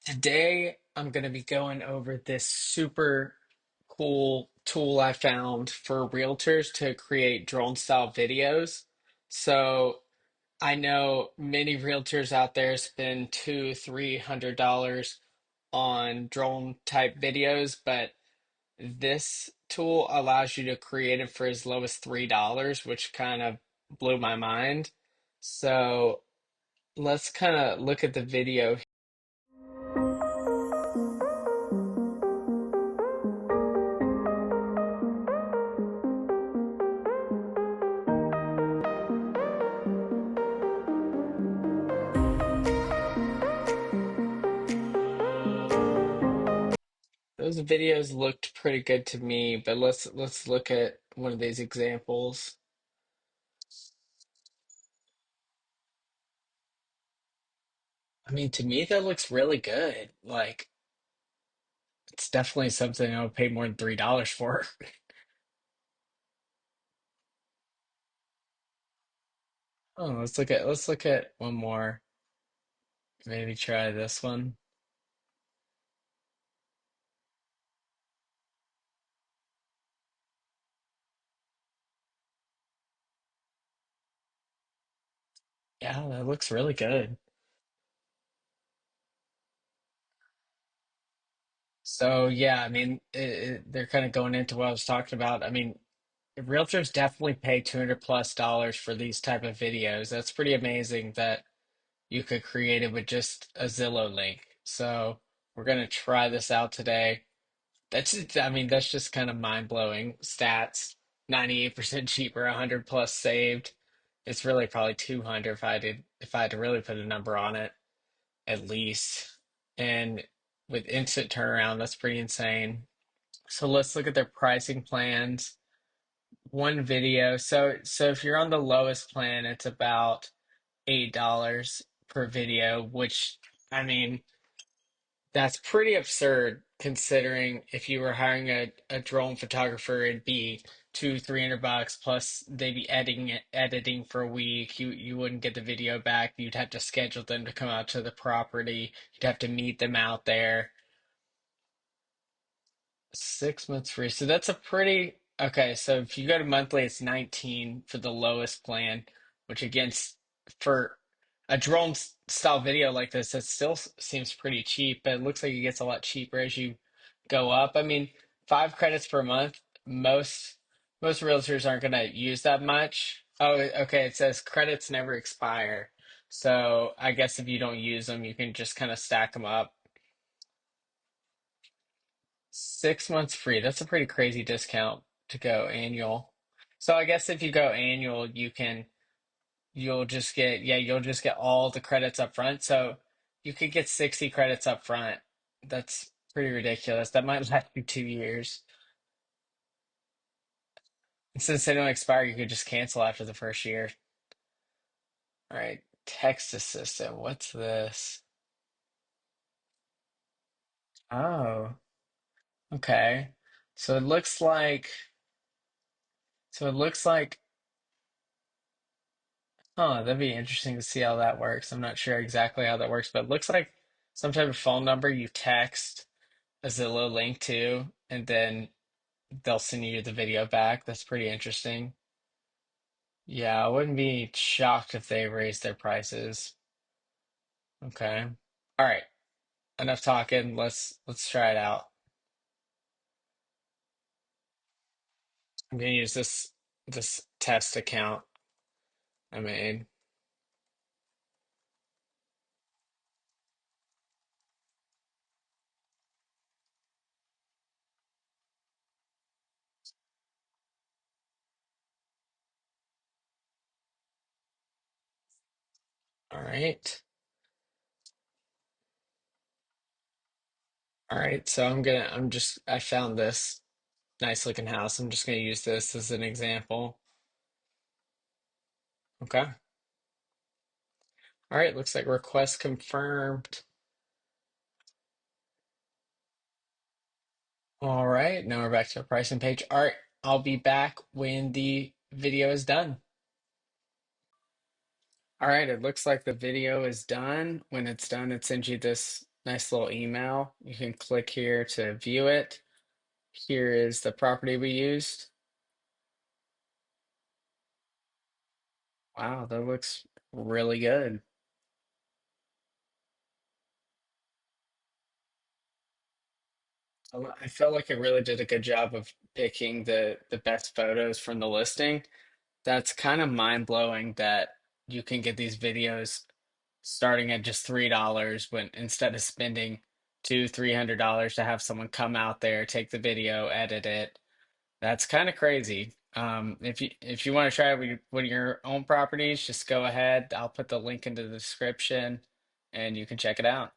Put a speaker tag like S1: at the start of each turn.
S1: Today, I'm going to be going over this super cool tool I found for realtors to create drone style videos. So I know many realtors out there spend two, $300 on drone type videos, but this tool allows you to create it for as low as $3, which kind of blew my mind. So let's kind of look at the video. Those videos looked pretty good to me, but let's look at one of these examples. I mean, to me that looks really good. Like it's definitely something I would pay more than $3 for. Oh, let's look at one more. Maybe try this one. Yeah, that looks really good. So yeah, I mean, they're kind of going into what I was talking about. I mean, realtors definitely pay 200 plus dollars for these type of videos. That's pretty amazing that you could create it with just a Zillow link. So we're gonna try this out today. I mean, that's just kind of mind-blowing stats. 98% cheaper, 100 plus saved. It's really probably 200 if I had to really put a number on it, at least. And with instant turnaround, that's pretty insane. So let's look at their pricing plans. One video. So if you're on the lowest plan, it's about $8 per video, which I mean, that's pretty absurd considering if you were hiring a drone photographer, it'd be two, $300 plus they'd be editing for a week. You wouldn't get the video back. You'd have to schedule them to come out to the property. You'd have to meet them out there. 6 months free. So that's a pretty okay. So if you go to monthly, it's 19 for the lowest plan, which again, for a drone style video like this, it still seems pretty cheap, but it looks like it gets a lot cheaper as you go up. I mean, 5 credits per month, most realtors aren't gonna use that much. Oh, okay, it says credits never expire. So I guess if you don't use them, you can just kind of stack them up. 6 months free. That's a pretty crazy discount to go annual. So I guess if you go annual, you'll just get all the credits up front. So you could get 60 credits up front. That's pretty ridiculous. That might last you 2 years. And since they don't expire, you could just cancel after the first year. All right, text assistant. What's this? Oh, okay. So it looks like so it looks like Oh, that'd be interesting to see how that works. I'm not sure exactly how that works, but it looks like some type of phone number you text a Zillow link to, and then they'll send you the video back. That's pretty interesting. Yeah, I wouldn't be shocked if they raised their prices. Okay. All right. Enough talking. Let's try it out. I'm gonna use this test account I made. All right. All right. So I found this nice looking house. I'm just gonna use this as an example. Okay. All right, looks like request confirmed. All right, now we're back to our pricing page. All right, I'll be back when the video is done. All right, it looks like the video is done. When it's done, it sends you this Nice little email. You can click here to view it. Here is the property we used. Wow, that looks really good. I felt like it really did a good job of picking the best photos from the listing. That's kind of mind blowing that you can get these videos starting at just $3 when instead of spending $300 to have someone come out there, take the video, edit it. That's kind of crazy. If you want to try it with with your own properties, just go ahead. I'll put the link into the description and you can check it out.